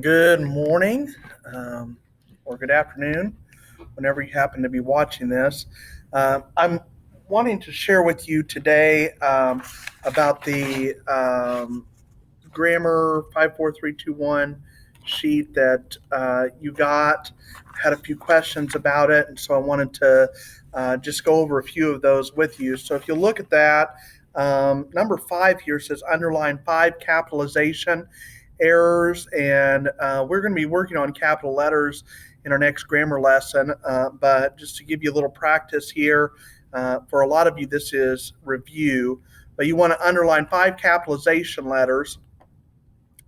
Good morning or good afternoon, whenever you happen to be watching this. I'm wanting to share with you today about the grammar 54321 sheet that you got. Had a few questions about it, and so I wanted to just go over a few of those with you. So if you look at that, number 5 here says underline 5 capitalization errors, and we're going to be working on capital letters in our next grammar lesson. But just to give you a little practice here, for a lot of you, this is review. But you want to underline 5 capitalization letters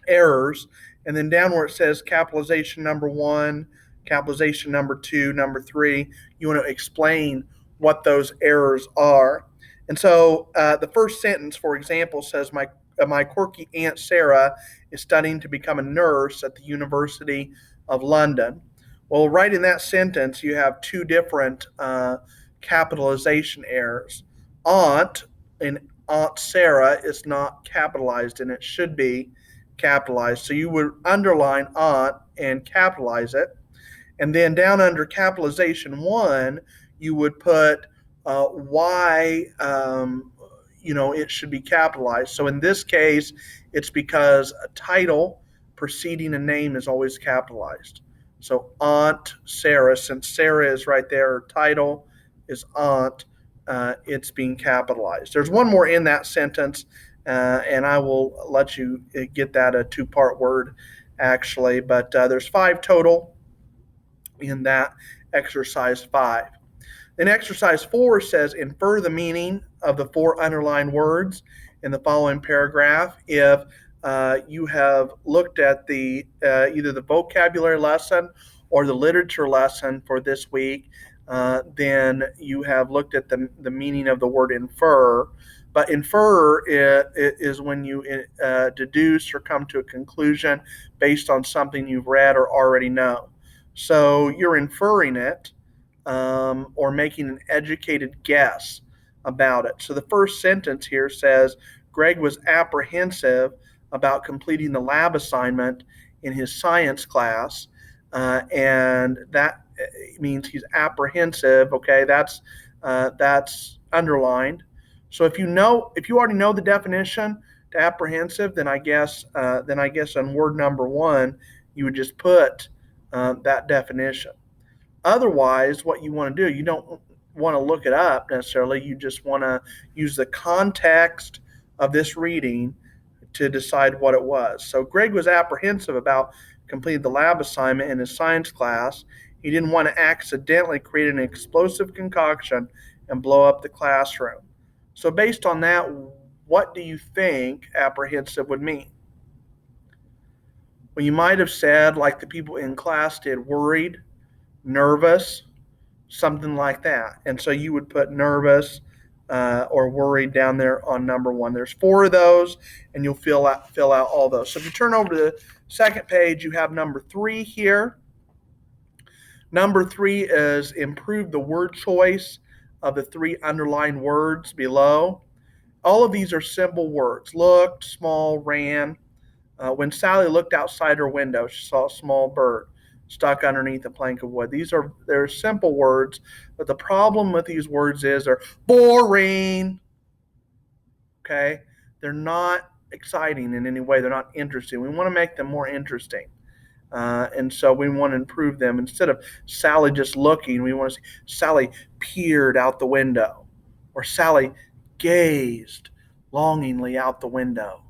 errors, and then down where it says capitalization number 1, capitalization number 2, number 3, you want to explain what those errors are. And so the first sentence, for example, says my quirky Aunt Sarah is studying to become a nurse at the University of London. Well, right in that sentence, you have two different capitalization errors. Aunt in Aunt Sarah is not capitalized, and it should be capitalized. So you would underline aunt and capitalize it. And then down under capitalization 1, you would put why it should be capitalized. So in this case, it's because a title preceding a name is always capitalized. So Aunt Sarah, since Sarah is right there, her title is Aunt, it's being capitalized. There's one more in that sentence, and I will let you get that a two-part word actually, but there's 5 total in that exercise 5. Then exercise 4 says infer the meaning of the 4 underlined words in the following paragraph. If you have looked at the either the vocabulary lesson or the literature lesson for this week, then you have looked at the meaning of the word infer. But infer is when you deduce or come to a conclusion based on something you've read or already know. So you're inferring it or making an educated guess about it. So the first sentence here says Greg was apprehensive about completing the lab assignment in his science class, and that means he's apprehensive. Okay, that's underlined. So if you already know the definition to apprehensive, then I guess on word number 1 you would just put that definition. Otherwise, what you want to do, you don't want to look it up necessarily. You just want to use the context of this reading to decide what it was. So Greg was apprehensive about completing the lab assignment in his science class. He didn't want to accidentally create an explosive concoction and blow up the classroom. So based on that, what do you think apprehensive would mean? Well, you might have said, like the people in class did, worried, nervous, something like that. And so you would put nervous or worried down there on number 1. There's 4 of those, and you'll fill out all those. So if you turn over to the second page, you have number 3 here. Number 3 is improve the word choice of the 3 underlined words below. All of these are simple words. Looked, small, ran. When Sally looked outside her window, she saw a small bird stuck underneath a plank of wood. They're simple words, but the problem with these words is they're boring. Okay? They're not exciting in any way. They're not interesting. We want to make them more interesting. And so we want to improve them. Instead of Sally just looking, we want to say Sally peered out the window, or Sally gazed longingly out the window,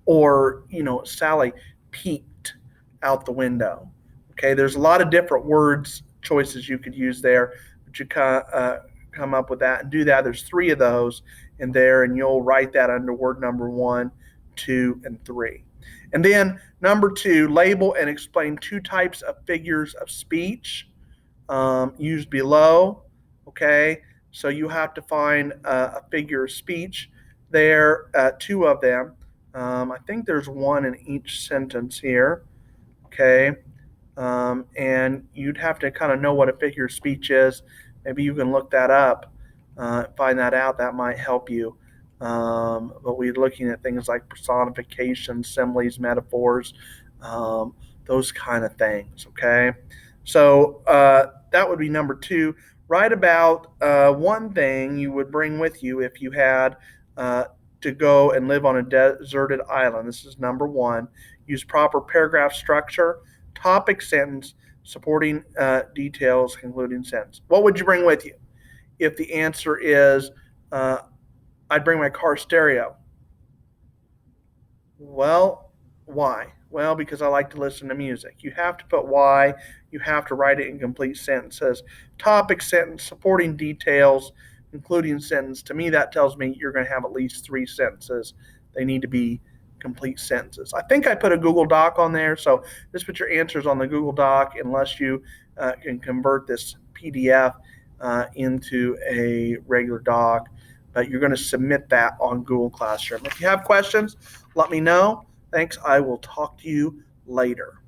or Sally peeked out the window. Okay, there's a lot of different words choices you could use there, but you come up with that and do that. There's 3 of those in there, and you'll write that under word number 1, 2, and 3. And then number 2, label and explain 2 types of figures of speech used below. Okay, so you have to find a figure of speech there, 2 of them. I think there's 1 in each sentence here. Okay, and you'd have to kind of know what a figure of speech is. Maybe you can look that up, find that out. That might help you. But we're looking at things like personification, similes, metaphors, those kind of things. Okay. So that would be number two. Write about one thing you would bring with you if you had uh, to go and live on a deserted island. This is number one. Use proper paragraph structure, topic sentence, supporting details, concluding sentence. What would you bring with you? If the answer is, uh, I'd bring my car stereo. Well, why? Well, because I like to listen to music. You have to put why. You have to write it in complete sentences. Topic sentence, supporting details, including sentence. To me, that tells me you're going to have at least three sentences. They need to be complete sentences. I think I put a Google Doc on there, so just put your answers on the Google Doc unless you can convert this PDF into a regular doc. But you're going to submit that on Google Classroom. If you have questions, let me know. Thanks. I will talk to you later.